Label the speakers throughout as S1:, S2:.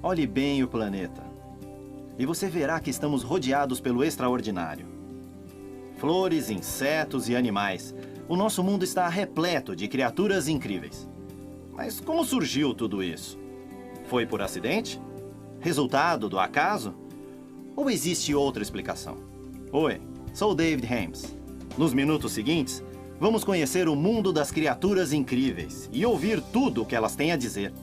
S1: Olhe bem o planeta. E você verá que estamos rodeados pelo extraordinário. Flores, insetos e animais. O nosso mundo está repleto de criaturas incríveis. Mas como surgiu tudo isso? Foi por acidente? Resultado do acaso? Ou existe outra explicação? Oi, sou David Hames. Nos minutos seguintes, vamos conhecer o mundo das criaturas incríveis e ouvir tudo o que elas têm a dizer.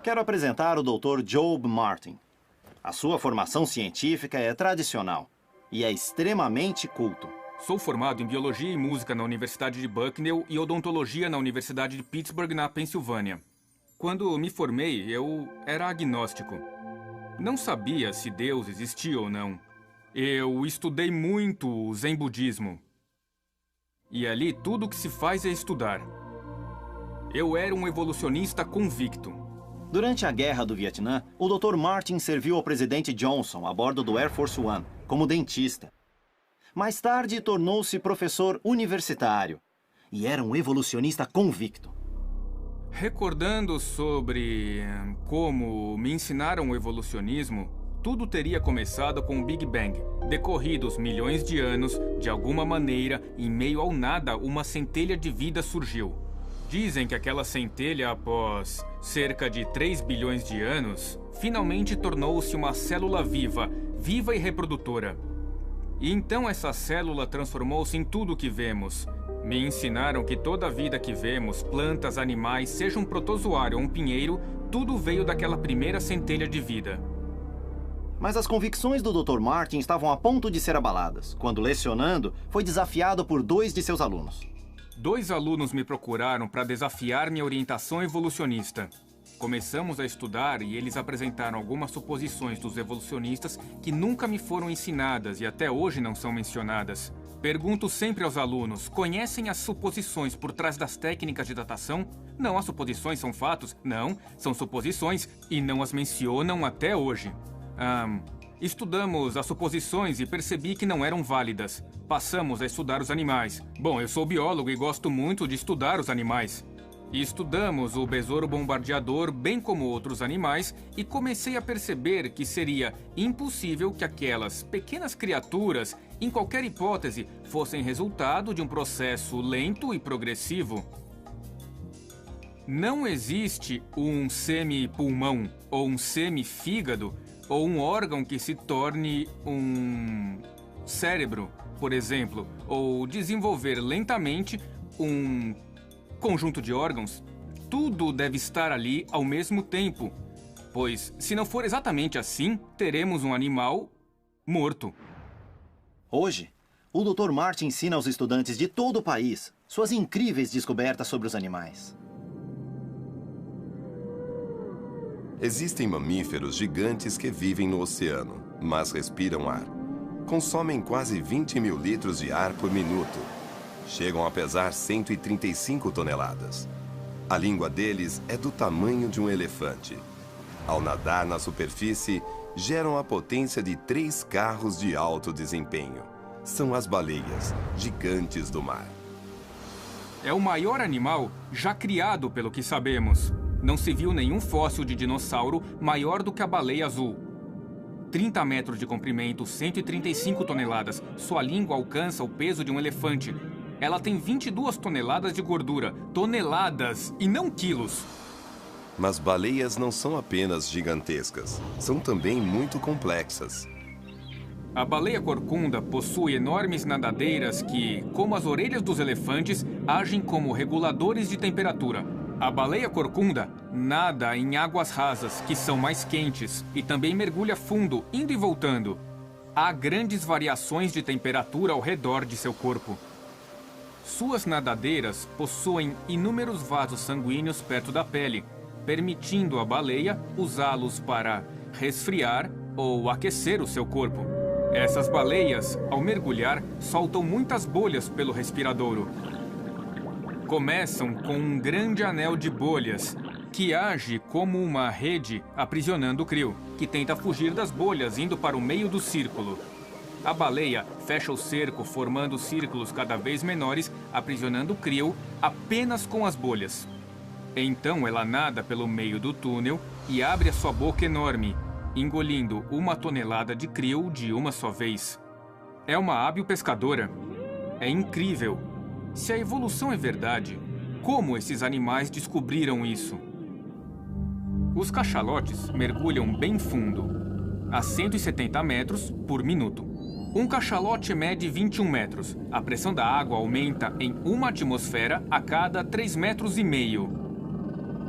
S1: Quero apresentar o Dr. Job Martin. A sua formação científica é tradicional e é extremamente culto.
S2: Sou formado em Biologia e Música na Universidade de Bucknell e Odontologia na Universidade de Pittsburgh, na Pensilvânia. Quando me formei, eu era agnóstico. Não sabia se Deus existia ou não. Eu estudei muito o Zen budismo. E ali tudo o que se faz é estudar. Eu era um evolucionista convicto.
S1: Durante a Guerra do Vietnã, o Dr. Martin serviu ao presidente Johnson a bordo do Air Force One, como dentista. Mais tarde, tornou-se professor universitário e era um evolucionista convicto.
S2: Recordando sobre como me ensinaram o evolucionismo, tudo teria começado com o Big Bang. Decorridos milhões de anos, de alguma maneira, em meio ao nada, uma centelha de vida surgiu. Dizem que aquela centelha, após cerca de 3 bilhões de anos, finalmente tornou-se uma célula viva, viva e reprodutora. E então essa célula transformou-se em tudo o que vemos. Me ensinaram que toda a vida que vemos, plantas, animais, seja um protozoário ou um pinheiro, tudo veio daquela primeira centelha de vida.
S1: Mas as convicções do Dr. Martin estavam a ponto de ser abaladas, quando, lecionando, foi desafiado por 2 de seus alunos.
S2: 2 alunos me procuraram para desafiar minha orientação evolucionista. Começamos a estudar e eles apresentaram algumas suposições dos evolucionistas que nunca me foram ensinadas e até hoje não são mencionadas. Pergunto sempre aos alunos, conhecem as suposições por trás das técnicas de datação? Não, as suposições são fatos? Não, são suposições e não as mencionam até hoje. Estudamos as suposições e percebi que não eram válidas. Passamos a estudar os animais. Bom, eu sou biólogo e gosto muito de estudar os animais. E estudamos o besouro bombardeador, bem como outros animais, e comecei a perceber que seria impossível que aquelas pequenas criaturas, em qualquer hipótese, fossem resultado de um processo lento e progressivo. Não existe um semipulmão ou um semifígado ou um órgão que se torne um cérebro, por exemplo, ou desenvolver lentamente um conjunto de órgãos. Tudo deve estar ali ao mesmo tempo, pois, se não for exatamente assim, teremos um animal morto.
S1: Hoje, o Dr. Martin ensina aos estudantes de todo o país suas incríveis descobertas sobre os animais.
S3: Existem mamíferos gigantes que vivem no oceano, mas respiram ar. Consomem quase 20 mil litros de ar por minuto. Chegam a pesar 135 toneladas. A língua deles é do tamanho de um elefante. Ao nadar na superfície, geram a potência de 3 carros de alto desempenho. São as baleias, gigantes do mar.
S2: É o maior animal já criado, pelo que sabemos. Não se viu nenhum fóssil de dinossauro maior do que a baleia azul. 30 metros de comprimento, 135 toneladas. Sua língua alcança o peso de um elefante. Ela tem 22 toneladas de gordura. Toneladas e não quilos.
S3: Mas baleias não são apenas gigantescas. São também muito complexas.
S2: A baleia corcunda possui enormes nadadeiras que, como as orelhas dos elefantes, agem como reguladores de temperatura. A baleia corcunda nada em águas rasas, que são mais quentes, e também mergulha fundo, indo e voltando. Há grandes variações de temperatura ao redor de seu corpo. Suas nadadeiras possuem inúmeros vasos sanguíneos perto da pele. permitindo à baleia usá-los para resfriar ou aquecer o seu corpo. Essas baleias, ao mergulhar, soltam muitas bolhas pelo respiradouro. Começam com um grande anel de bolhas, que age como uma rede aprisionando o krill, que tenta fugir das bolhas indo para o meio do círculo. A baleia fecha o cerco, formando círculos cada vez menores, aprisionando o krill apenas com as bolhas. Então ela nada pelo meio do túnel e abre a sua boca enorme, engolindo 1 tonelada de krill de uma só vez. É uma hábil pescadora. É incrível. Se a evolução é verdade, como esses animais descobriram isso? Os cachalotes mergulham bem fundo, a 170 metros por minuto. Um cachalote mede 21 metros. A pressão da água aumenta em 1 atmosfera a cada 3,5 metros.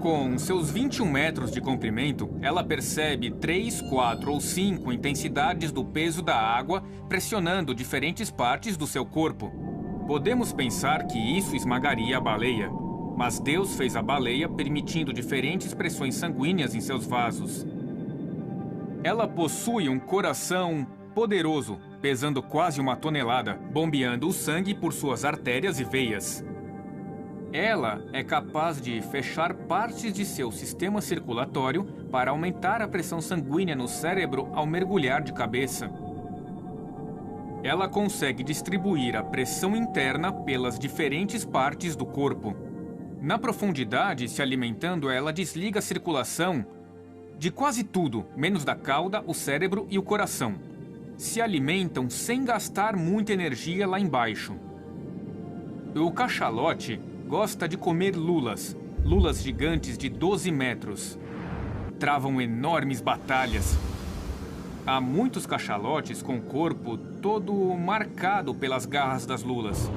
S2: Com seus 21 metros de comprimento, ela percebe 3, 4 ou 5 intensidades do peso da água pressionando diferentes partes do seu corpo. Podemos pensar que isso esmagaria a baleia, mas Deus fez a baleia permitindo diferentes pressões sanguíneas em seus vasos. Ela possui um coração poderoso, pesando quase 1 tonelada, bombeando o sangue por suas artérias e veias. Ela é capaz de fechar partes de seu sistema circulatório para aumentar a pressão sanguínea no cérebro ao mergulhar de cabeça. Ela consegue distribuir a pressão interna pelas diferentes partes do corpo. Na profundidade, se alimentando, ela desliga a circulação de quase tudo, menos da cauda, o cérebro e o coração. Se alimentam sem gastar muita energia lá embaixo. O cachalote gosta de comer lulas, lulas gigantes de 12 metros. Travam enormes batalhas. Há muitos cachalotes com o corpo todo marcado pelas garras das lulas.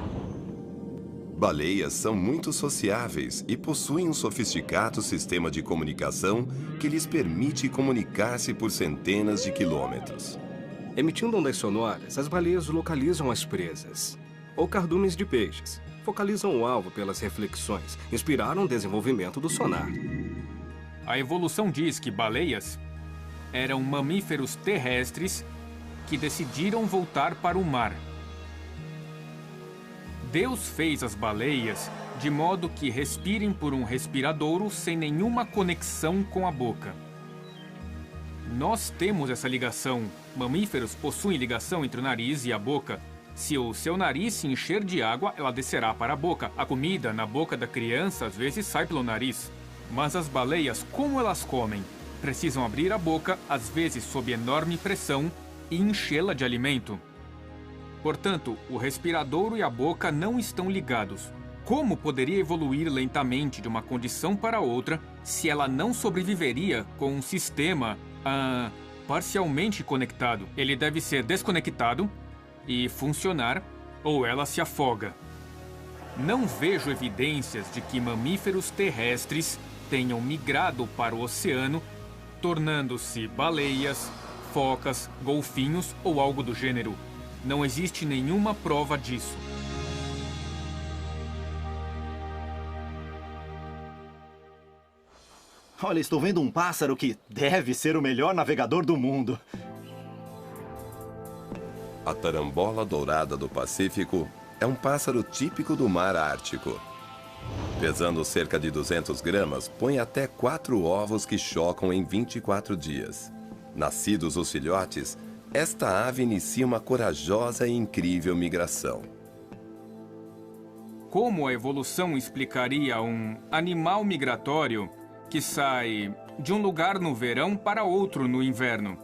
S3: Baleias são muito sociáveis e possuem um sofisticado sistema de comunicação que lhes permite comunicar-se por centenas de quilômetros.
S4: Emitindo ondas sonoras, as baleias localizam as presas, ou cardumes de peixes. Focalizam o alvo pelas reflexões, inspiraram o desenvolvimento do sonar.
S2: A evolução diz que baleias eram mamíferos terrestres que decidiram voltar para o mar. Deus fez as baleias de modo que respirem por um respiradouro sem nenhuma conexão com a boca. Nós temos essa ligação. Mamíferos possuem ligação entre o nariz e a boca. Se o seu nariz se encher de água, ela descerá para a boca. A comida na boca da criança às vezes sai pelo nariz. Mas as baleias, como elas comem? Precisam abrir a boca, às vezes sob enorme pressão, e enchê-la de alimento. Portanto, o respiradouro e a boca não estão ligados. Como poderia evoluir lentamente de uma condição para outra se ela não sobreviveria com um sistema parcialmente conectado? Ele deve ser desconectado e funcionar, ou ela se afoga. Não vejo evidências de que mamíferos terrestres tenham migrado para o oceano, tornando-se baleias, focas, golfinhos ou algo do gênero. Não existe nenhuma prova disso.
S1: Olha, estou vendo um pássaro que deve ser o melhor navegador do mundo.
S3: A tarambola dourada do Pacífico é um pássaro típico do mar Ártico. Pesando cerca de 200 gramas, põe até 4 ovos que chocam em 24 dias. Nascidos os filhotes, esta ave inicia uma corajosa e incrível migração.
S2: Como a evolução explicaria um animal migratório que sai de um lugar no verão para outro no inverno?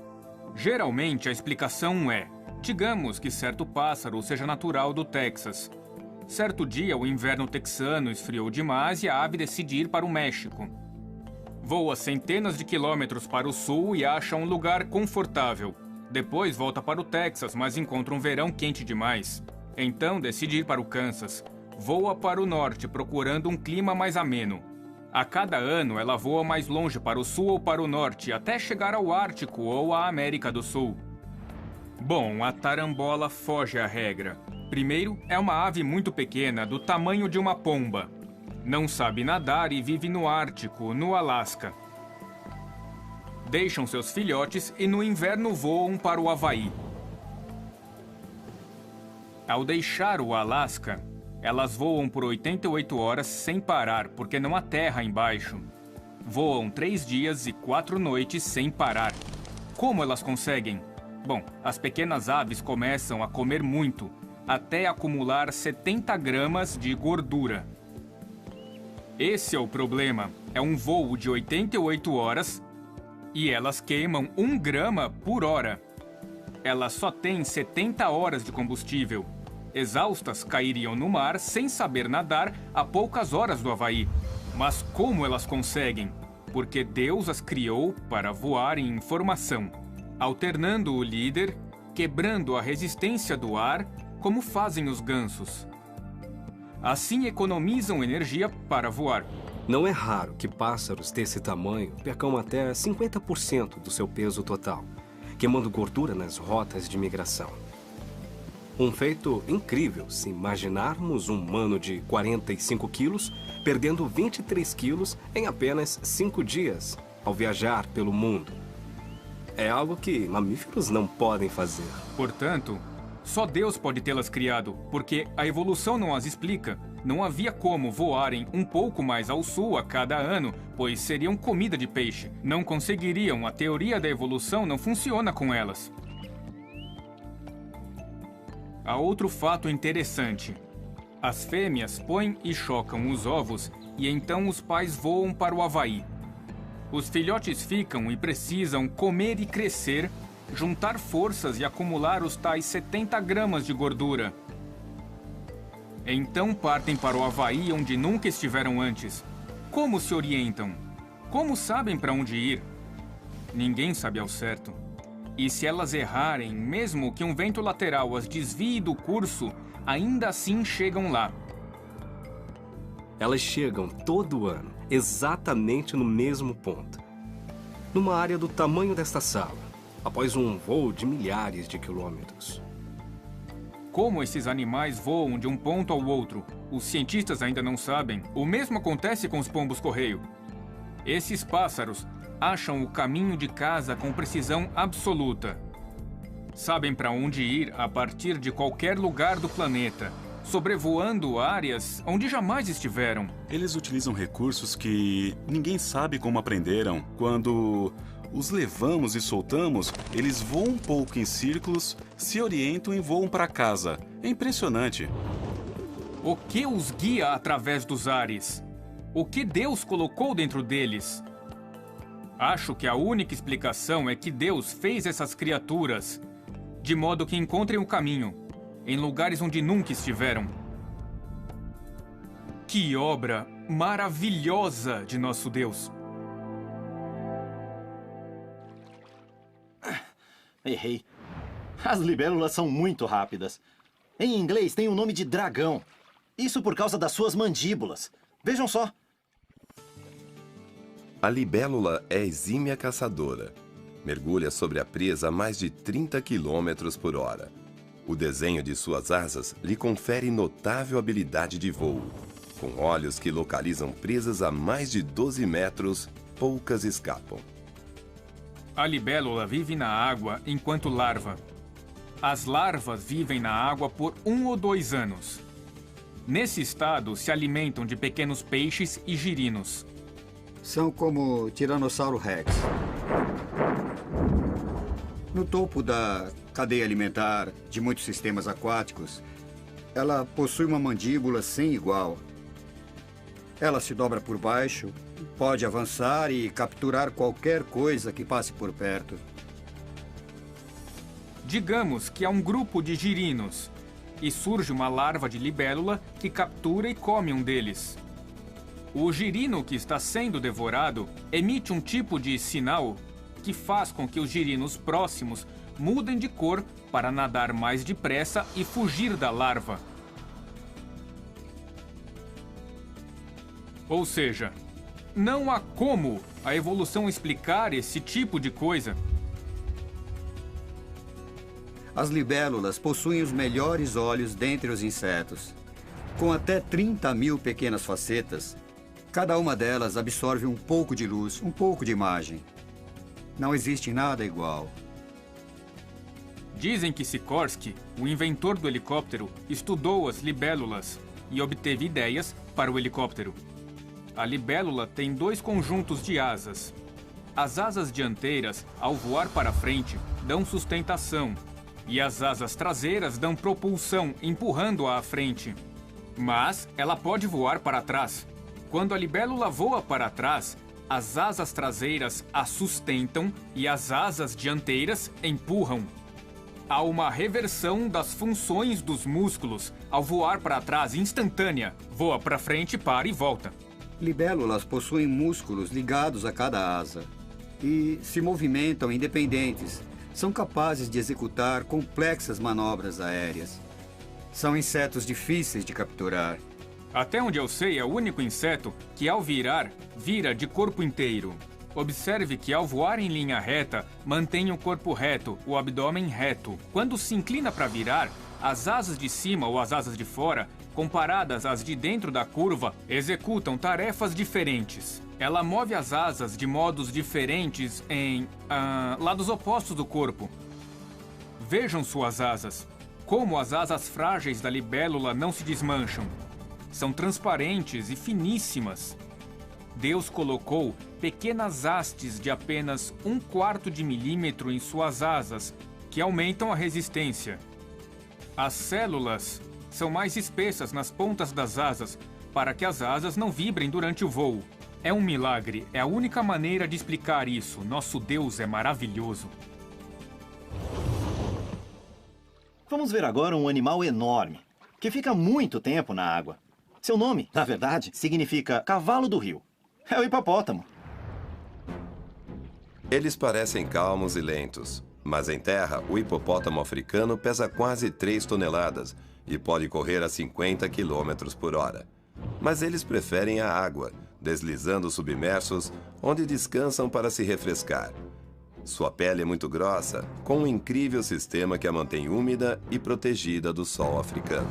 S2: Geralmente a explicação é: digamos que certo pássaro seja natural do Texas. Certo dia, o inverno texano esfriou demais e a ave decide ir para o México. Voa centenas de quilômetros para o sul e acha um lugar confortável. Depois volta para o Texas, mas encontra um verão quente demais. Então decide ir para o Kansas. Voa para o norte, procurando um clima mais ameno. A cada ano, ela voa mais longe para o sul ou para o norte, até chegar ao Ártico ou à América do Sul. Bom, a tarambola foge à regra. Primeiro, é uma ave muito pequena, do tamanho de uma pomba. Não sabe nadar e vive no Ártico, no Alasca. Deixam seus filhotes e no inverno voam para o Havaí. Ao deixar o Alasca, elas voam por 88 horas sem parar, porque não há terra embaixo. Voam 3 dias e 4 noites sem parar. Como elas conseguem? Bom, as pequenas aves começam a comer muito, até acumular 70 gramas de gordura. Esse é o problema. É um voo de 88 horas e elas queimam 1 grama por hora. Elas só têm 70 horas de combustível. Exaustas, cairiam no mar sem saber nadar a poucas horas do Havaí. Mas como elas conseguem? Porque Deus as criou para voar em formação, alternando o líder, quebrando a resistência do ar, como fazem os gansos. Assim economizam energia para voar.
S4: Não é raro que pássaros desse tamanho percam até 50% do seu peso total, queimando gordura nas rotas de migração. Um feito incrível se imaginarmos um humano de 45 quilos perdendo 23 quilos em apenas 5 dias ao viajar pelo mundo. É algo que mamíferos não podem fazer.
S2: Portanto, só Deus pode tê-las criado, porque a evolução não as explica. Não havia como voarem um pouco mais ao sul a cada ano, pois seriam comida de peixe. Não conseguiriam, a teoria da evolução não funciona com elas. Há outro fato interessante. As fêmeas põem e chocam os ovos e então os pais voam para o Havaí. Os filhotes ficam e precisam comer e crescer, juntar forças e acumular os tais 70 gramas de gordura. Então partem para o Havaí onde nunca estiveram antes. Como se orientam? Como sabem para onde ir? Ninguém sabe ao certo. E se elas errarem, mesmo que um vento lateral as desvie do curso, ainda assim chegam lá.
S4: Elas chegam todo ano, exatamente no mesmo ponto. Numa área do tamanho desta sala, após um voo de milhares de quilômetros.
S2: Como esses animais voam de um ponto ao outro, os cientistas ainda não sabem. O mesmo acontece com os pombos-correio. Esses pássaros acham o caminho de casa com precisão absoluta. Sabem para onde ir a partir de qualquer lugar do planeta, sobrevoando áreas onde jamais estiveram.
S5: Eles utilizam recursos que ninguém sabe como aprenderam. Quando os levamos e soltamos, eles voam um pouco em círculos, se orientam e voam para casa. É impressionante.
S2: O que os guia através dos ares? O que Deus colocou dentro deles? Acho que a única explicação é que Deus fez essas criaturas de modo que encontrem o caminho, em lugares onde nunca estiveram. Que obra maravilhosa de nosso Deus!
S1: Errei. As libélulas são muito rápidas. Em inglês tem o nome de dragão. Isso por causa das suas mandíbulas. Vejam só.
S3: A libélula é exímia caçadora. Mergulha sobre a presa a mais de 30 km por hora. O desenho de suas asas lhe confere notável habilidade de voo. Com olhos que localizam presas a mais de 12 metros, poucas escapam.
S2: A libélula vive na água enquanto larva. As larvas vivem na água por 1 ou 2 anos. Nesse estado, se alimentam de pequenos peixes e girinos.
S6: São como o Tiranossauro Rex. No topo da cadeia alimentar de muitos sistemas aquáticos, ela possui uma mandíbula sem igual. Ela se dobra por baixo, pode avançar e capturar qualquer coisa que passe por perto.
S2: Digamos que há um grupo de girinos e surge uma larva de libélula que captura e come um deles. O girino que está sendo devorado emite um tipo de sinal que faz com que os girinos próximos mudem de cor para nadar mais depressa e fugir da larva. Ou seja, não há como a evolução explicar esse tipo de coisa.
S6: As libélulas possuem os melhores olhos dentre os insetos. Com até 30 mil pequenas facetas, cada uma delas absorve um pouco de luz, um pouco de imagem. Não existe nada igual.
S2: Dizem que Sikorsky, o inventor do helicóptero, estudou as libélulas e obteve ideias para o helicóptero. A libélula tem 2 conjuntos de asas. As asas dianteiras, ao voar para frente, dão sustentação, e as asas traseiras dão propulsão, empurrando-a à frente. Mas ela pode voar para trás. Quando a libélula voa para trás, as asas traseiras a sustentam e as asas dianteiras empurram. Há uma reversão das funções dos músculos ao voar para trás instantânea. Voa para frente, para e volta.
S6: Libélulas possuem músculos ligados a cada asa e se movimentam independentes. São capazes de executar complexas manobras aéreas. São insetos difíceis de capturar.
S2: Até onde eu sei, é o único inseto que, ao virar, vira de corpo inteiro. Observe que, ao voar em linha reta, mantém o corpo reto, o abdômen reto. Quando se inclina para virar, as asas de cima ou as asas de fora, comparadas às de dentro da curva, executam tarefas diferentes. Ela move as asas de modos diferentes em lados opostos do corpo. Vejam suas asas. Como as asas frágeis da libélula não se desmancham. São transparentes e finíssimas. Deus colocou pequenas hastes de apenas 1/4 de milímetro em suas asas, que aumentam a resistência. As células são mais espessas nas pontas das asas, para que as asas não vibrem durante o voo. É um milagre, é a única maneira de explicar isso. Nosso Deus é maravilhoso.
S1: Vamos ver agora um animal enorme, que fica muito tempo na água. Seu nome, na verdade, significa cavalo do rio. É o hipopótamo.
S3: Eles parecem calmos e lentos, mas em terra, o hipopótamo africano pesa quase 3 toneladas e pode correr a 50 km por hora. Mas eles preferem a água, deslizando submersos, onde descansam para se refrescar. Sua pele é muito grossa, com um incrível sistema que a mantém úmida e protegida do sol africano.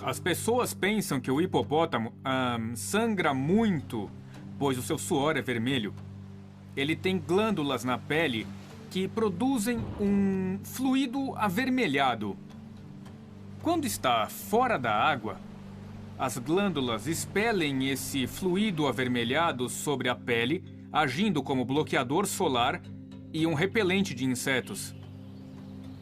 S2: As pessoas pensam que o hipopótamo sangra muito, pois o seu suor é vermelho. Ele tem glândulas na pele que produzem um fluido avermelhado. Quando está fora da água, as glândulas expelem esse fluido avermelhado sobre a pele, agindo como bloqueador solar e um repelente de insetos.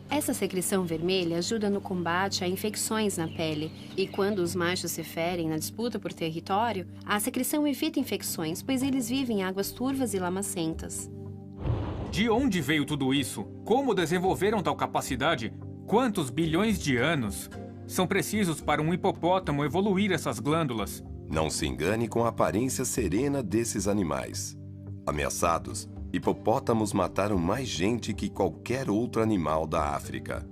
S7: Essa secreção vermelha ajuda no combate a infecções na pele. E quando os machos se ferem na disputa por território, a secreção evita infecções, pois eles vivem em águas turvas e lamacentas.
S2: De onde veio tudo isso? Como desenvolveram tal capacidade? Quantos bilhões de anos são precisos para um hipopótamo evoluir essas glândulas?
S3: Não se engane com a aparência serena desses animais. Ameaçados, hipopótamos mataram mais gente que qualquer outro animal da África.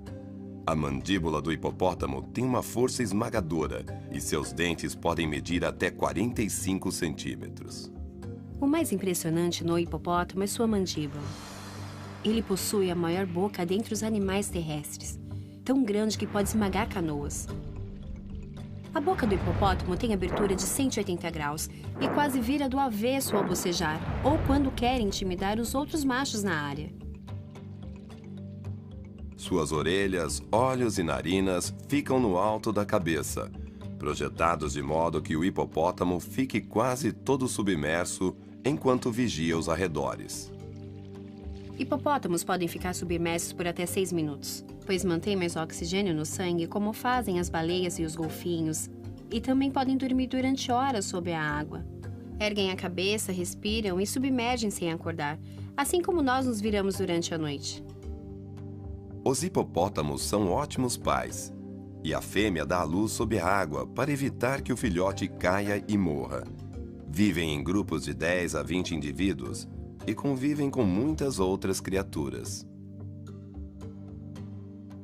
S3: A mandíbula do hipopótamo tem uma força esmagadora e seus dentes podem medir até 45 centímetros.
S7: O mais impressionante no hipopótamo é sua mandíbula. Ele possui a maior boca dentre os animais terrestres, tão grande que pode esmagar canoas. A boca do hipopótamo tem abertura de 180 graus e quase vira do avesso ao bocejar ou quando quer intimidar os outros machos na área.
S3: Suas orelhas, olhos e narinas ficam no alto da cabeça, projetados de modo que o hipopótamo fique quase todo submerso enquanto vigia os arredores.
S7: Hipopótamos podem ficar submersos por até 6 minutos, pois mantêm mais oxigênio no sangue, como fazem as baleias e os golfinhos, e também podem dormir durante horas sob a água. Erguem a cabeça, respiram e submergem sem acordar, assim como nós nos viramos durante a noite.
S3: Os hipopótamos são ótimos pais, e a fêmea dá à luz sob a água para evitar que o filhote caia e morra. Vivem em grupos de 10 a 20 indivíduos e convivem com muitas outras criaturas.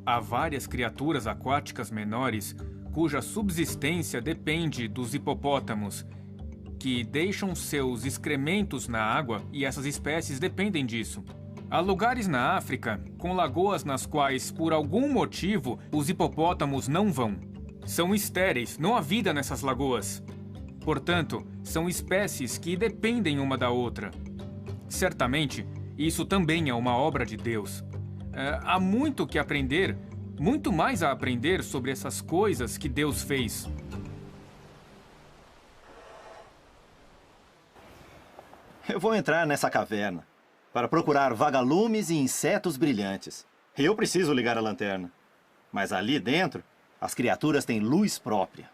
S2: Há várias criaturas aquáticas menores cuja subsistência depende dos hipopótamos, que deixam seus excrementos na água e essas espécies dependem disso. Há lugares na África com lagoas nas quais, por algum motivo, os hipopótamos não vão. são estéreis, não há vida nessas lagoas. Portanto, são espécies que dependem uma da outra. Certamente, isso também é uma obra de Deus. Há muito que aprender, muito mais a aprender sobre essas coisas que Deus fez.
S1: Eu vou entrar nessa caverna para procurar vagalumes e insetos brilhantes. Eu preciso ligar a lanterna. Mas ali dentro, as criaturas têm luz própria.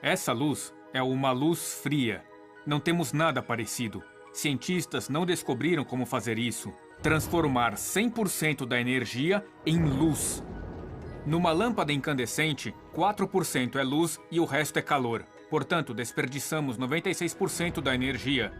S2: Essa luz é uma luz fria. Não temos nada parecido. Cientistas não descobriram como fazer isso. Transformar 100% da energia em luz. Numa lâmpada incandescente, 4% é luz e o resto é calor. Portanto, desperdiçamos 96% da energia.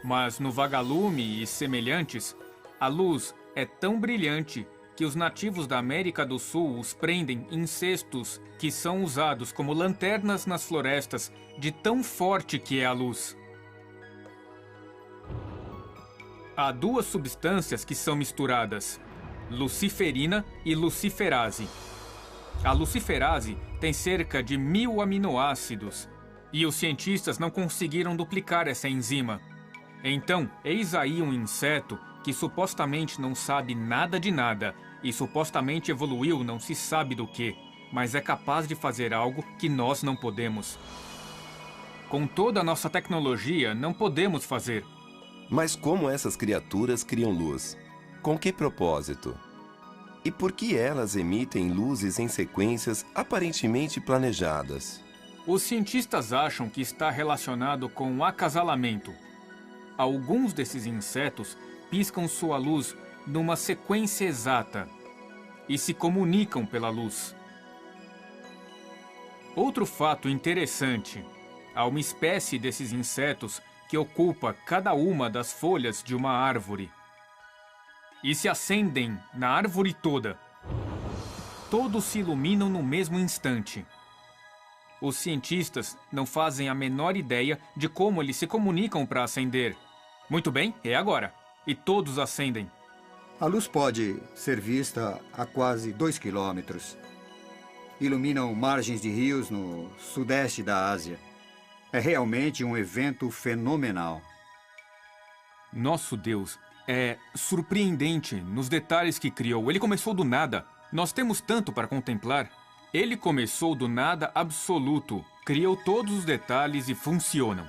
S2: Mas no vagalume e semelhantes, a luz é tão brilhante que os nativos da América do Sul os prendem em cestos que são usados como lanternas nas florestas, de tão forte que é a luz. Há duas substâncias que são misturadas, luciferina e luciferase. A luciferase tem cerca de 1000 aminoácidos e os cientistas não conseguiram duplicar essa enzima. Então, eis aí um inseto que supostamente não sabe nada de nada e supostamente evoluiu não se sabe do que, mas é capaz de fazer algo que nós não podemos. Com toda a nossa tecnologia, não podemos fazer.
S3: Mas como essas criaturas criam luz? Com que propósito? E por que elas emitem luzes em sequências aparentemente planejadas?
S2: Os cientistas acham que está relacionado com o acasalamento. Alguns desses insetos piscam sua luz numa sequência exata e se comunicam pela luz. Outro fato interessante: há uma espécie desses insetos que ocupa cada uma das folhas de uma árvore e se acendem na árvore toda. Todos se iluminam no mesmo instante. Os cientistas não fazem a menor ideia de como eles se comunicam para acender. Muito bem, é agora. E todos acendem.
S6: A luz pode ser vista a quase 2 quilômetros. Iluminam margens de rios no sudeste da Ásia. É realmente um evento fenomenal.
S2: Nosso Deus é surpreendente nos detalhes que criou. Ele começou do nada. Nós temos tanto para contemplar. Ele começou do nada absoluto. Criou todos os detalhes e funcionam.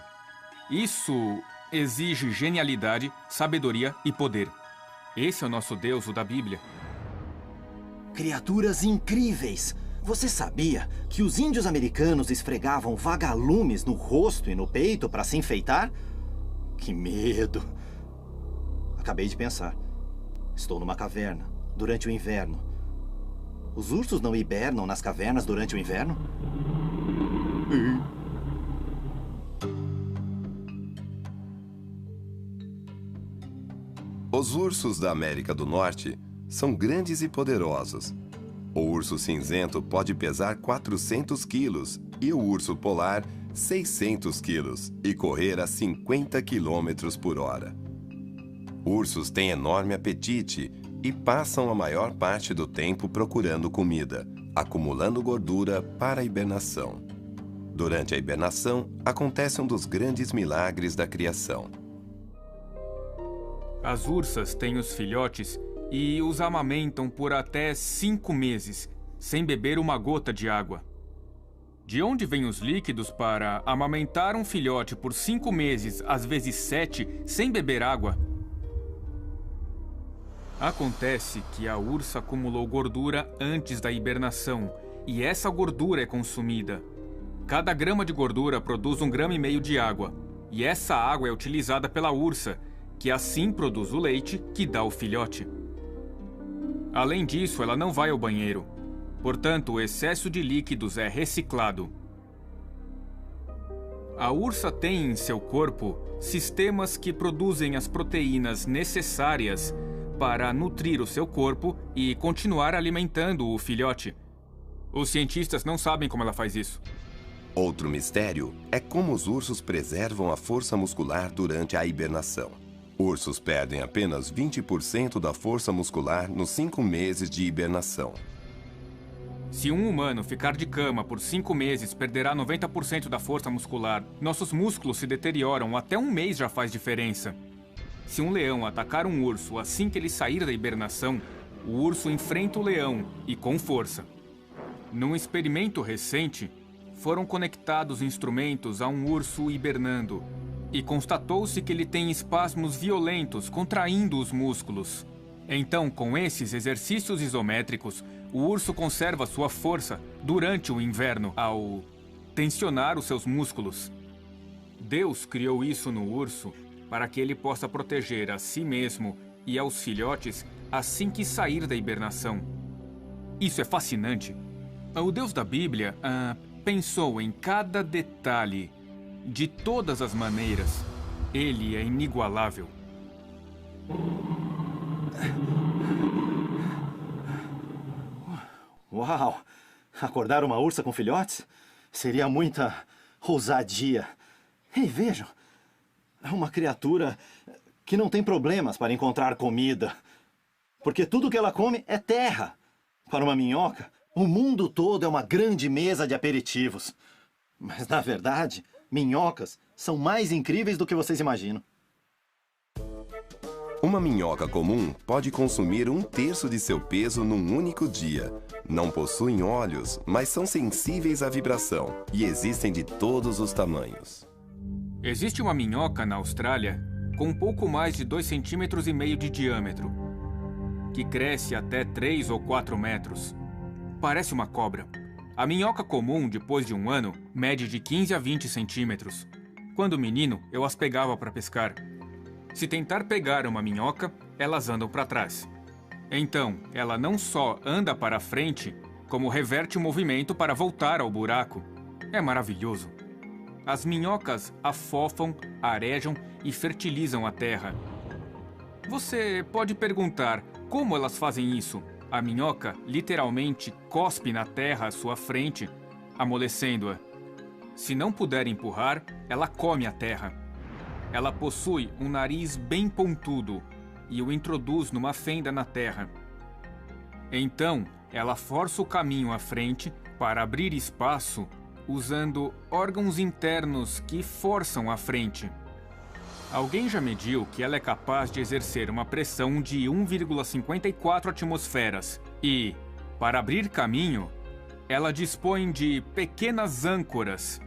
S2: Isso exige genialidade, sabedoria e poder. Esse é o nosso Deus, o da Bíblia.
S1: Criaturas incríveis! Você sabia que os índios americanos esfregavam vagalumes no rosto e no peito para se enfeitar? Que medo! Acabei de pensar. Estou numa caverna, durante o inverno. Os ursos não hibernam nas cavernas durante o inverno?
S3: Os ursos da América do Norte são grandes e poderosos. O urso cinzento pode pesar 400 quilos e o urso polar 600 quilos e correr a 50 quilômetros por hora. Ursos têm enorme apetite e passam a maior parte do tempo procurando comida, acumulando gordura para a hibernação. Durante a hibernação, acontece um dos grandes milagres da criação.
S2: As ursas têm os filhotes e os amamentam por até 5 meses, sem beber uma gota de água. De onde vêm os líquidos para amamentar um filhote por 5 meses, às vezes 7, sem beber água? Acontece que a ursa acumulou gordura antes da hibernação, e essa gordura é consumida. Cada grama de gordura produz 1,5 grama de água, e essa água é utilizada pela ursa, que assim produz o leite que dá ao filhote. Além disso, ela não vai ao banheiro. Portanto, o excesso de líquidos é reciclado. A ursa tem em seu corpo sistemas que produzem as proteínas necessárias para nutrir o seu corpo e continuar alimentando o filhote. Os cientistas não sabem como ela faz isso.
S3: Outro mistério é como os ursos preservam a força muscular durante a hibernação. Ursos perdem apenas 20% da força muscular nos 5 meses de hibernação.
S2: Se um humano ficar de cama por 5 meses, perderá 90% da força muscular. Nossos músculos se deterioram, até um mês já faz diferença. Se um leão atacar um urso assim que ele sair da hibernação, o urso enfrenta o leão, e com força. Num experimento recente, foram conectados instrumentos a um urso hibernando, e constatou-se que ele tem espasmos violentos, contraindo os músculos. Então, com esses exercícios isométricos, o urso conserva sua força durante o inverno ao tensionar os seus músculos. Deus criou isso no urso para que ele possa proteger a si mesmo e aos filhotes assim que sair da hibernação. Isso é fascinante. O Deus da Bíblia pensou em cada detalhe, de todas as maneiras. Ele é inigualável.
S1: Uau! Acordar uma ursa com filhotes? Seria muita ousadia. Ei, vejam. É uma criatura que não tem problemas para encontrar comida. Porque tudo que ela come é terra. Para uma minhoca, o mundo todo é uma grande mesa de aperitivos. Mas, na verdade, minhocas são mais incríveis do que vocês imaginam.
S3: Uma minhoca comum pode consumir 1/3 de seu peso num único dia. Não possuem olhos, mas são sensíveis à vibração e existem de todos os tamanhos.
S2: Existe uma minhoca na Austrália com um pouco mais de 2,5 centímetros de diâmetro, que cresce até 3 ou 4 metros. Parece uma cobra. A minhoca comum, depois de um ano, mede de 15 a 20 centímetros. Quando menino, eu as pegava para pescar. Se tentar pegar uma minhoca, elas andam para trás. Então, ela não só anda para frente, como reverte o movimento para voltar ao buraco. É maravilhoso. As minhocas afofam, arejam e fertilizam a terra. Você pode perguntar como elas fazem isso. A minhoca literalmente cospe na terra à sua frente, amolecendo-a. Se não puder empurrar, ela come a terra. Ela possui um nariz bem pontudo e o introduz numa fenda na terra. Então, ela força o caminho à frente para abrir espaço usando órgãos internos que forçam a frente. Alguém já mediu que ela é capaz de exercer uma pressão de 1,54 atmosferas e, para abrir caminho, ela dispõe de pequenas âncoras.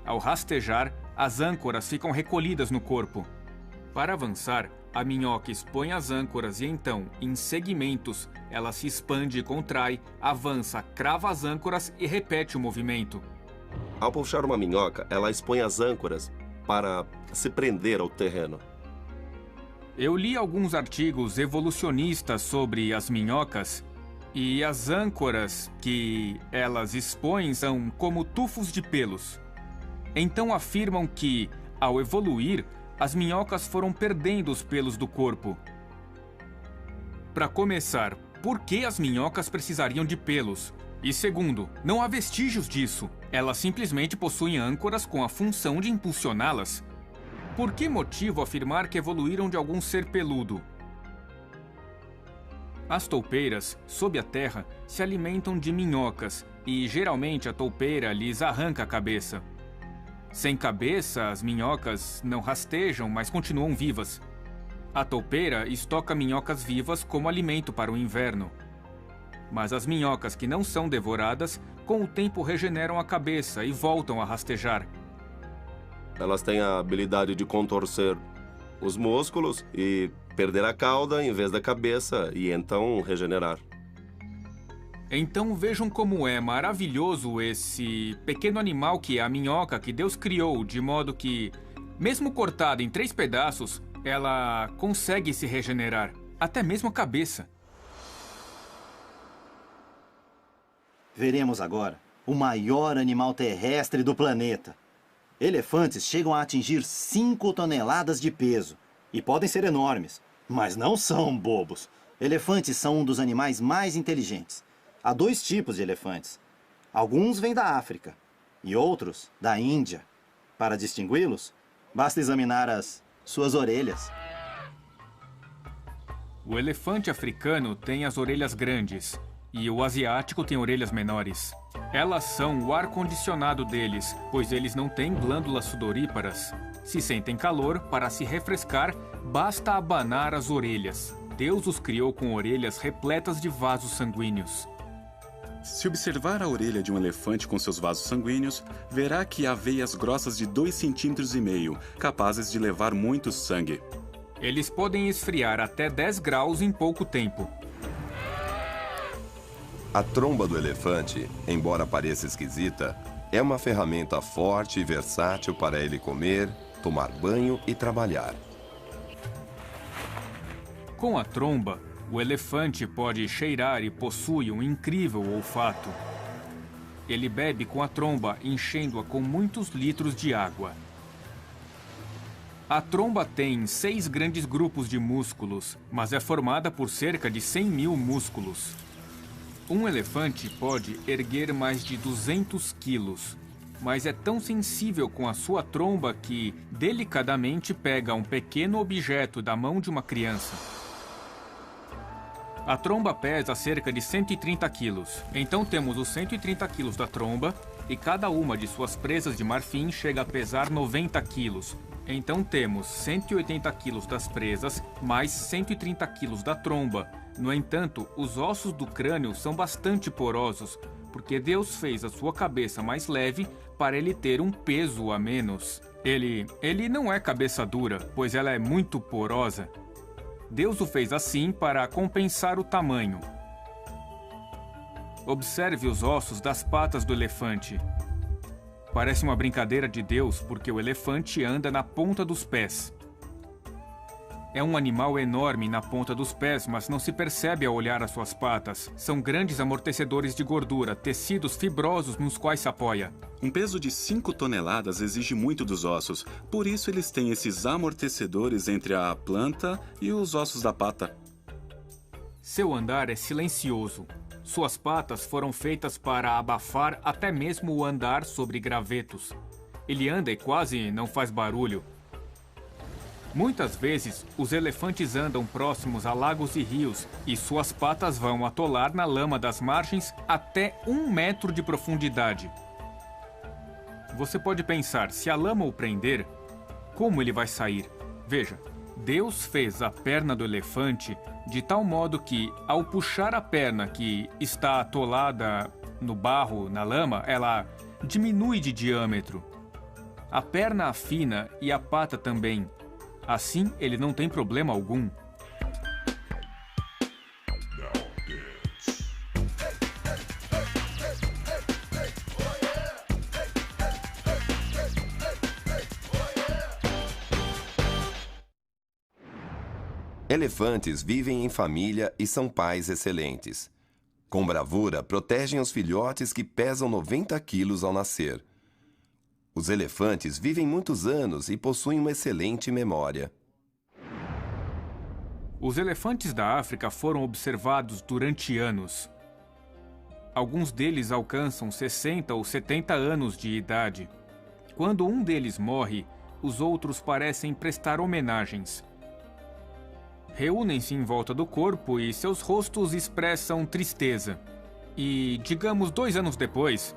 S2: Ao rastejar, as âncoras ficam recolhidas no corpo. Para avançar, a minhoca expõe as âncoras e então, em segmentos, ela se expande e contrai, avança, crava as âncoras e repete o movimento.
S8: Ao puxar uma minhoca, ela expõe as âncoras para se prender ao terreno.
S2: Eu li alguns artigos evolucionistas sobre as minhocas e as âncoras que elas expõem são como tufos de pelos. Então afirmam que, ao evoluir, as minhocas foram perdendo os pelos do corpo. Para começar, por que as minhocas precisariam de pelos? E segundo, não há vestígios disso. Elas simplesmente possuem âncoras com a função de impulsioná-las. Por que motivo afirmar que evoluíram de algum ser peludo? As toupeiras, sob a terra, se alimentam de minhocas e geralmente a toupeira lhes arranca a cabeça. Sem cabeça, as minhocas não rastejam, mas continuam vivas. A toupeira estoca minhocas vivas como alimento para o inverno. Mas as minhocas que não são devoradas, com o tempo regeneram a cabeça e voltam a rastejar.
S8: Elas têm a habilidade de contorcer os músculos e perder a cauda em vez da cabeça e então regenerar.
S2: Então vejam como é maravilhoso esse pequeno animal que é a minhoca que Deus criou, de modo que, mesmo cortada em 3 pedaços, ela consegue se regenerar, até mesmo a cabeça.
S1: Veremos agora o maior animal terrestre do planeta. Elefantes chegam a atingir 5 toneladas de peso e podem ser enormes, mas não são bobos. Elefantes são um dos animais mais inteligentes. Há 2 tipos de elefantes. Alguns vêm da África e outros da Índia. Para distingui-los, basta examinar as suas orelhas.
S2: O elefante africano tem as orelhas grandes e o asiático tem orelhas menores. Elas são o ar-condicionado deles, pois eles não têm glândulas sudoríparas. Se sentem calor, para se refrescar, basta abanar as orelhas. Deus os criou com orelhas repletas de vasos sanguíneos.
S5: Se observar a orelha de um elefante com seus vasos sanguíneos, verá que há veias grossas de 2,5 cm, capazes de levar muito sangue.
S2: Eles podem esfriar até 10 graus em pouco tempo.
S3: A tromba do elefante, embora pareça esquisita, é uma ferramenta forte e versátil para ele comer, tomar banho e trabalhar.
S2: Com a tromba, o elefante pode cheirar e possui um incrível olfato. Ele bebe com a tromba, enchendo-a com muitos litros de água. A tromba tem 6 grandes grupos de músculos, mas é formada por cerca de 100 mil músculos. Um elefante pode erguer mais de 200 quilos, mas é tão sensível com a sua tromba que, delicadamente, pega um pequeno objeto da mão de uma criança. A tromba pesa cerca de 130 quilos. Então temos os 130 quilos da tromba e cada uma de suas presas de marfim chega a pesar 90 quilos. Então temos 180 quilos das presas mais 130 quilos da tromba. No entanto, os ossos do crânio são bastante porosos, porque Deus fez a sua cabeça mais leve para ele ter um peso a menos. Ele não é cabeça dura, pois ela é muito porosa. Deus o fez assim para compensar o tamanho. Observe os ossos das patas do elefante. Parece uma brincadeira de Deus porque o elefante anda na ponta dos pés. É um animal enorme na ponta dos pés, mas não se percebe ao olhar as suas patas. São grandes amortecedores de gordura, tecidos fibrosos nos quais se apoia.
S5: Um peso de 5 toneladas exige muito dos ossos, por isso eles têm esses amortecedores entre a planta e os ossos da pata.
S2: Seu andar é silencioso. Suas patas foram feitas para abafar até mesmo o andar sobre gravetos. Ele anda e quase não faz barulho. Muitas vezes, os elefantes andam próximos a lagos e rios e suas patas vão atolar na lama das margens até 1 metro de profundidade. Você pode pensar, se a lama o prender, como ele vai sair? Veja, Deus fez a perna do elefante de tal modo que, ao puxar a perna que está atolada no barro, na lama, ela diminui de diâmetro. A perna afina e a pata também. Assim, ele não tem problema algum.
S3: Elefantes vivem em família e são pais excelentes. Com bravura, protegem os filhotes que pesam 90 quilos ao nascer. Os elefantes vivem muitos anos e possuem uma excelente memória.
S2: Os elefantes da África foram observados durante anos. Alguns deles alcançam 60 ou 70 anos de idade. Quando um deles morre, os outros parecem prestar homenagens. Reúnem-se em volta do corpo e seus rostos expressam tristeza. E, digamos, 2 anos depois,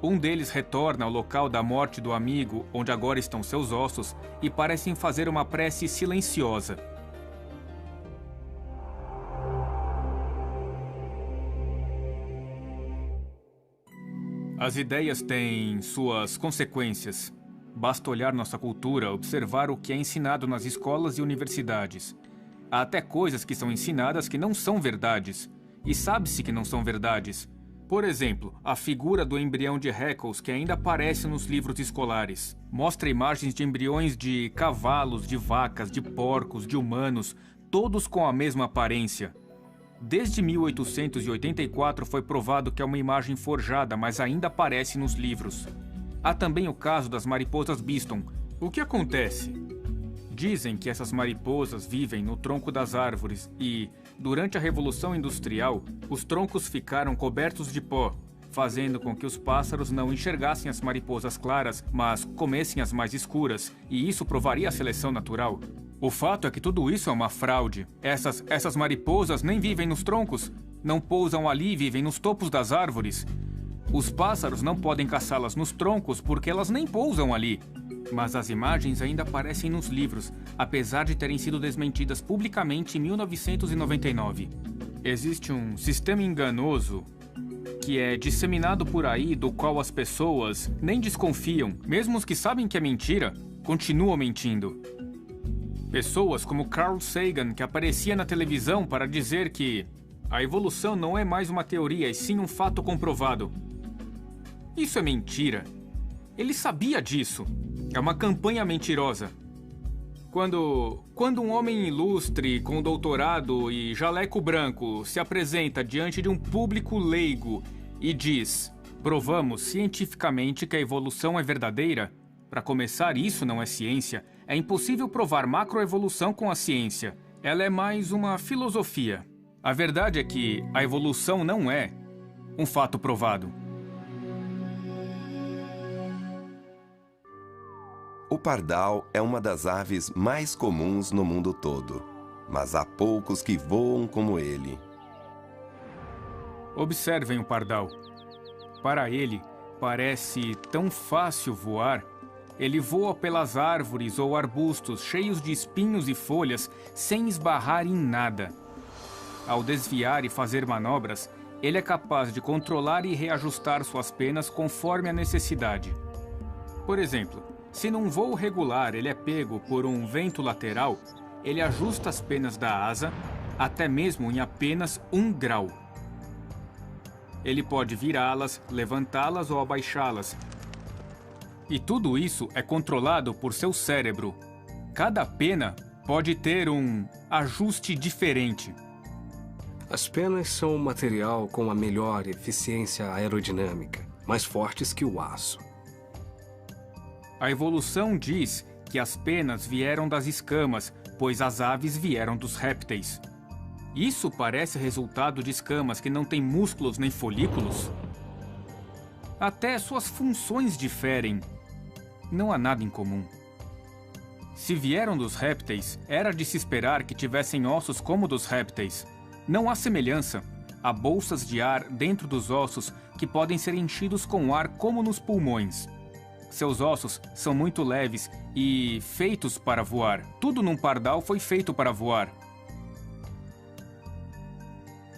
S2: um deles retorna ao local da morte do amigo, onde agora estão seus ossos, e parecem fazer uma prece silenciosa. As ideias têm suas consequências. Basta olhar nossa cultura, observar o que é ensinado nas escolas e universidades. Há até coisas que são ensinadas que não são verdades. E sabe-se que não são verdades. Por exemplo, a figura do embrião de Haeckel, que ainda aparece nos livros escolares. Mostra imagens de embriões de cavalos, de vacas, de porcos, de humanos, todos com a mesma aparência. Desde 1884 foi provado que é uma imagem forjada, mas ainda aparece nos livros. Há também o caso das mariposas Biston. O que acontece? Dizem que essas mariposas vivem no tronco das árvores e, durante a Revolução Industrial, os troncos ficaram cobertos de pó, fazendo com que os pássaros não enxergassem as mariposas claras, mas comessem as mais escuras, e isso provaria a seleção natural. O fato é que tudo isso é uma fraude. Essas mariposas nem vivem nos troncos, não pousam ali e vivem nos topos das árvores. Os pássaros não podem caçá-las nos troncos porque elas nem pousam ali. Mas as imagens ainda aparecem nos livros, apesar de terem sido desmentidas publicamente em 1999. Existe um sistema enganoso que é disseminado por aí, do qual as pessoas nem desconfiam, mesmo os que sabem que é mentira, continuam mentindo. Pessoas como Carl Sagan, que aparecia na televisão para dizer que a evolução não é mais uma teoria, e sim um fato comprovado. Isso é mentira. Ele sabia disso. É uma campanha mentirosa. Quando um homem ilustre, com doutorado e jaleco branco, se apresenta diante de um público leigo e diz: provamos cientificamente que a evolução é verdadeira, para começar, isso não é ciência. É impossível provar macroevolução com a ciência. Ela é mais uma filosofia. A verdade é que a evolução não é um fato provado.
S3: O pardal é uma das aves mais comuns no mundo todo, mas há poucos que voam como ele.
S2: Observem o pardal. Para ele, parece tão fácil voar. Ele voa pelas árvores ou arbustos cheios de espinhos e folhas sem esbarrar em nada. Ao desviar e fazer manobras, ele é capaz de controlar e reajustar suas penas conforme a necessidade. Por exemplo, se num voo regular ele é pego por um vento lateral, ele ajusta as penas da asa até mesmo em apenas 1 grau. Ele pode virá-las, levantá-las ou abaixá-las. E tudo isso é controlado por seu cérebro. Cada pena pode ter um ajuste diferente.
S4: As penas são um material com a melhor eficiência aerodinâmica, mais fortes que o aço.
S2: A evolução diz que as penas vieram das escamas, pois as aves vieram dos répteis. Isso parece resultado de escamas que não têm músculos nem folículos. Até suas funções diferem. Não há nada em comum. Se vieram dos répteis, era de se esperar que tivessem ossos como dos répteis. Não há semelhança. Há bolsas de ar dentro dos ossos que podem ser enchidos com ar como nos pulmões. Seus ossos são muito leves e feitos para voar. Tudo num pardal foi feito para voar.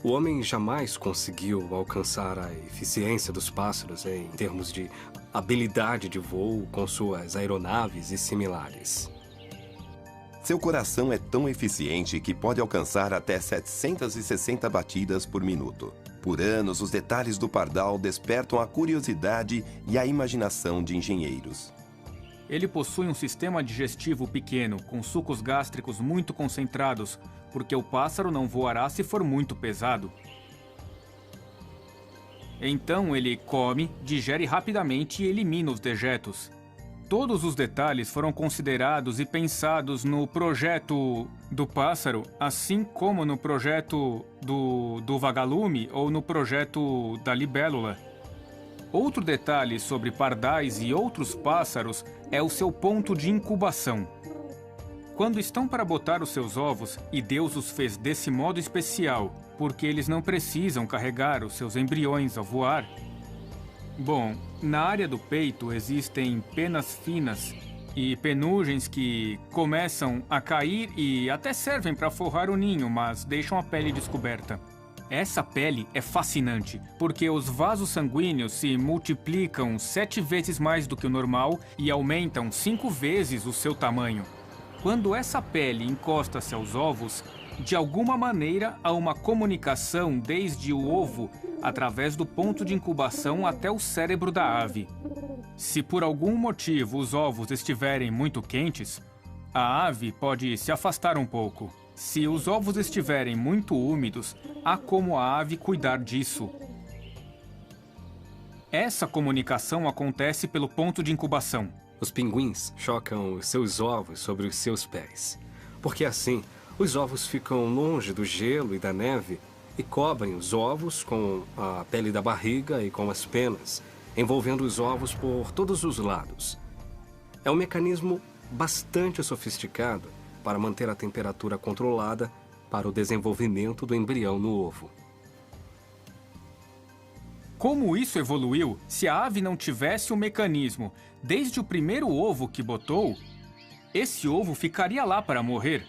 S4: O homem jamais conseguiu alcançar a eficiência dos pássaros em termos de habilidade de voo com suas aeronaves e similares.
S3: Seu coração é tão eficiente que pode alcançar até 760 batidas por minuto. Por anos, os detalhes do pardal despertam a curiosidade e a imaginação de engenheiros.
S2: Ele possui um sistema digestivo pequeno, com sucos gástricos muito concentrados, porque o pássaro não voará se for muito pesado. Então ele come, digere rapidamente e elimina os dejetos. Todos os detalhes foram considerados e pensados no projeto do pássaro, assim como no projeto do vagalume ou no projeto da libélula. Outro detalhe sobre pardais e outros pássaros é o seu ponto de incubação. Quando estão para botar os seus ovos, e Deus os fez desse modo especial, porque eles não precisam carregar os seus embriões ao voar. Bom, na área do peito existem penas finas e penugens que começam a cair e até servem para forrar o ninho, mas deixam a pele descoberta. Essa pele é fascinante, porque os vasos sanguíneos se multiplicam 7 vezes mais do que o normal e aumentam 5 vezes o seu tamanho. Quando essa pele encosta-se aos ovos, de alguma maneira há uma comunicação desde o ovo através do ponto de incubação até o cérebro da ave. Se por algum motivo os ovos estiverem muito quentes, a ave pode se afastar um pouco. Se os ovos estiverem muito úmidos, há como a ave cuidar disso. Essa comunicação acontece pelo ponto de incubação.
S4: Os pinguins chocam os seus ovos sobre os seus pés, porque assim os ovos ficam longe do gelo e da neve e cobrem os ovos com a pele da barriga e com as penas, envolvendo os ovos por todos os lados. É um mecanismo bastante sofisticado para manter a temperatura controlada para o desenvolvimento do embrião no ovo.
S2: Como isso evoluiu se a ave não tivesse um mecanismo desde o primeiro ovo que botou? Esse ovo ficaria lá para morrer.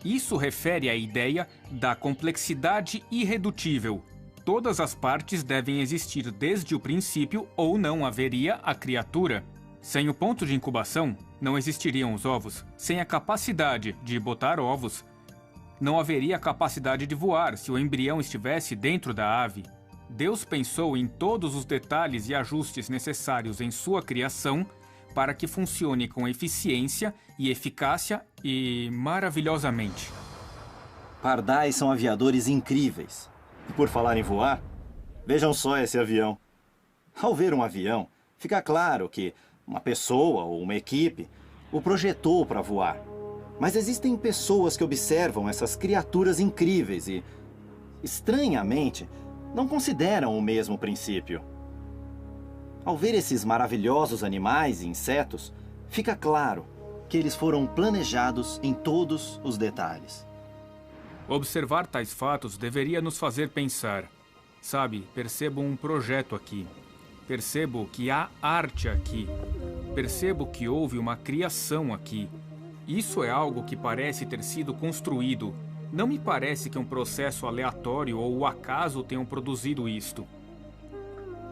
S2: Isso refere à ideia da complexidade irredutível. Todas as partes devem existir desde o princípio ou não haveria a criatura. Sem o ponto de incubação, não existiriam os ovos. Sem a capacidade de botar ovos, não haveria a capacidade de voar se o embrião estivesse dentro da ave. Deus pensou em todos os detalhes e ajustes necessários em sua criação para que funcione com eficiência e eficácia e maravilhosamente.
S1: Pardais são aviadores incríveis. E por falar em voar, vejam só esse avião. Ao ver um avião, fica claro que uma pessoa ou uma equipe o projetou para voar. Mas existem pessoas que observam essas criaturas incríveis e, estranhamente, não consideram o mesmo princípio. Ao ver esses maravilhosos animais e insetos, fica claro que eles foram planejados em todos os detalhes.
S2: Observar tais fatos deveria nos fazer pensar. Sabe, percebo um projeto aqui. Percebo que há arte aqui. Percebo que houve uma criação aqui. Isso é algo que parece ter sido construído. Não me parece que um processo aleatório ou o acaso tenham produzido isto.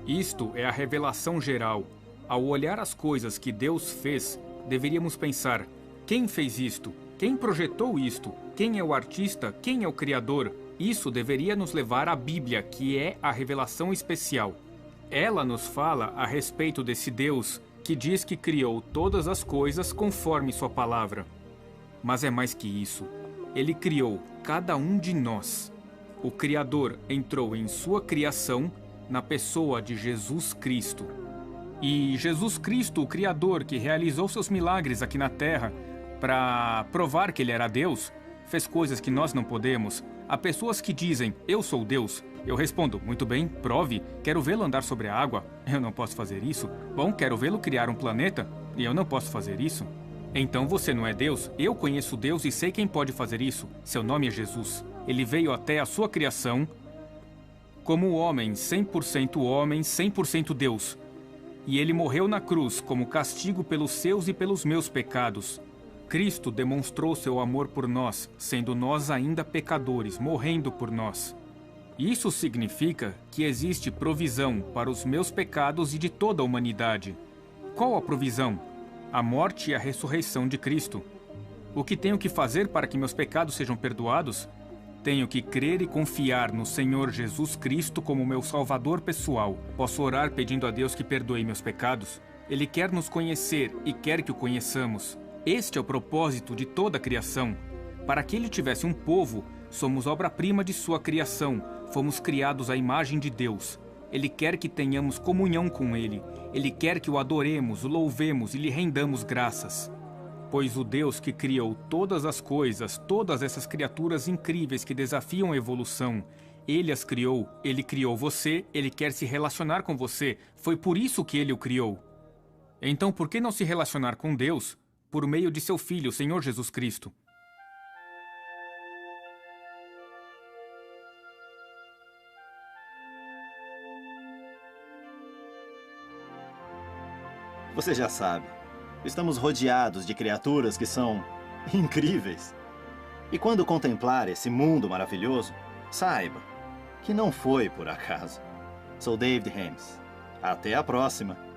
S2: Isto é a revelação geral. Ao olhar as coisas que Deus fez, deveríamos pensar: quem fez isto? Quem projetou isto? Quem é o artista? Quem é o criador? Isso deveria nos levar à Bíblia, que é a revelação especial. Ela nos fala a respeito desse Deus que diz que criou todas as coisas conforme sua palavra. Mas é mais que isso. Ele criou cada um de nós. O Criador entrou em sua criação na pessoa de Jesus Cristo. E Jesus Cristo, o Criador que realizou seus milagres aqui na Terra para provar que ele era Deus, fez coisas que nós não podemos. Há pessoas que dizem: eu sou Deus. Eu respondo: muito bem, prove. Quero vê-lo andar sobre a água. Eu não posso fazer isso. Bom, quero vê-lo criar um planeta. E eu não posso fazer isso. Então você não é Deus? Eu conheço Deus e sei quem pode fazer isso. Seu nome é Jesus. Ele veio até a sua criação como homem, 100% Deus. E ele morreu na cruz como castigo pelos seus e pelos meus pecados. Cristo demonstrou seu amor por nós, sendo nós ainda pecadores, morrendo por nós. Isso significa que existe provisão para os meus pecados e de toda a humanidade. Qual a provisão? A morte e a ressurreição de Cristo. O que tenho que fazer para que meus pecados sejam perdoados? Tenho que crer e confiar no Senhor Jesus Cristo como meu Salvador pessoal. Posso orar pedindo a Deus que perdoe meus pecados? Ele quer nos conhecer e quer que o conheçamos. Este é o propósito de toda a criação. Para que ele tivesse um povo, somos obra-prima de sua criação. Fomos criados à imagem de Deus. Ele quer que tenhamos comunhão com ele. Ele quer que o adoremos, o louvemos e lhe rendamos graças. Pois o Deus que criou todas as coisas, todas essas criaturas incríveis que desafiam a evolução, ele as criou, ele criou você, ele quer se relacionar com você. Foi por isso que ele o criou. Então, por que não se relacionar com Deus por meio de seu Filho, o Senhor Jesus Cristo?
S1: Você já sabe, estamos rodeados de criaturas que são incríveis. E quando contemplar esse mundo maravilhoso, saiba que não foi por acaso. Sou David Hames. Até a próxima!